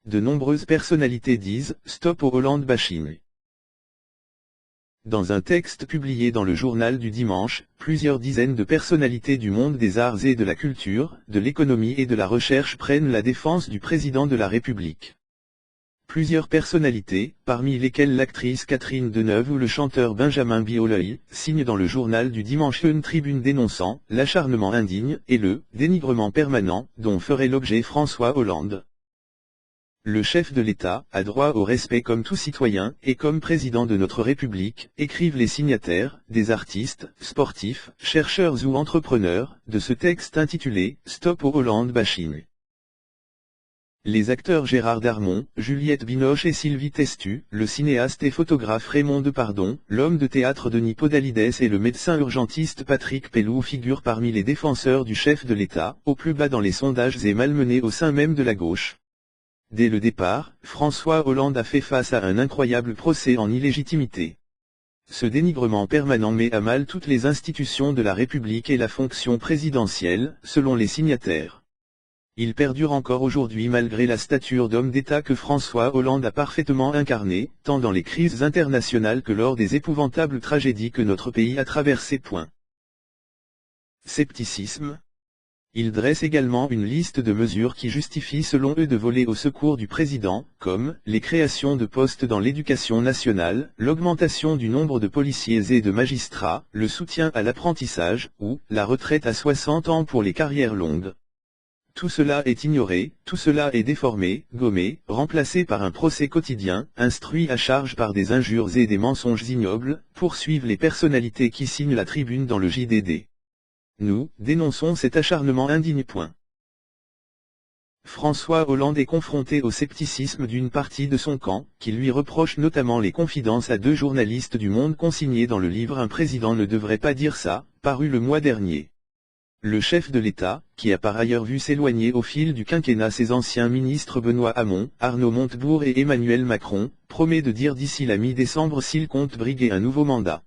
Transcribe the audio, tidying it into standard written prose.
De nombreuses personnalités disent « Stop au Hollande bashing ». Dans un texte publié dans le journal du dimanche, plusieurs dizaines de personnalités du monde des arts et de la culture, de l'économie et de la recherche prennent la défense du président de la République. Plusieurs personnalités, parmi lesquelles l'actrice Catherine Deneuve ou le chanteur Benjamin Biolay, signent dans le journal du dimanche une tribune dénonçant « l'acharnement indigne » et le « dénigrement permanent » dont ferait l'objet François Hollande. Le chef de l'État a droit au respect comme tout citoyen, et comme président de notre République, écrivent les signataires, des artistes, sportifs, chercheurs ou entrepreneurs, de ce texte intitulé « Stop au Hollande bashing ». Les acteurs Gérard Darmon, Juliette Binoche et Sylvie Testu, le cinéaste et photographe Raymond Depardon, l'homme de théâtre Denis Podalides et le médecin urgentiste Patrick Pelloux figurent parmi les défenseurs du chef de l'État, au plus bas dans les sondages et malmenés au sein même de la gauche. Dès le départ, François Hollande a fait face à un incroyable procès en illégitimité. Ce dénigrement permanent met à mal toutes les institutions de la République et la fonction présidentielle, selon les signataires. Il perdure encore aujourd'hui malgré la stature d'homme d'État que François Hollande a parfaitement incarnée, tant dans les crises internationales que lors des épouvantables tragédies que notre pays a traversées. Scepticisme. Il dresse également une liste de mesures qui justifient selon eux de voler au secours du président, comme les créations de postes dans l'éducation nationale, l'augmentation du nombre de policiers et de magistrats, le soutien à l'apprentissage, ou la retraite à 60 ans pour les carrières longues. Tout cela est ignoré, tout cela est déformé, gommé, remplacé par un procès quotidien, instruit à charge par des injures et des mensonges ignobles, poursuivent les personnalités qui signent la tribune dans le JDD. Nous dénonçons cet acharnement indigne. François Hollande est confronté au scepticisme d'une partie de son camp, qui lui reproche notamment les confidences à deux journalistes du Monde consignées dans le livre « Un président ne devrait pas dire ça », paru le mois dernier. Le chef de l'État, qui a par ailleurs vu s'éloigner au fil du quinquennat ses anciens ministres Benoît Hamon, Arnaud Montebourg et Emmanuel Macron, promet de dire d'ici la mi-décembre s'il compte briguer un nouveau mandat.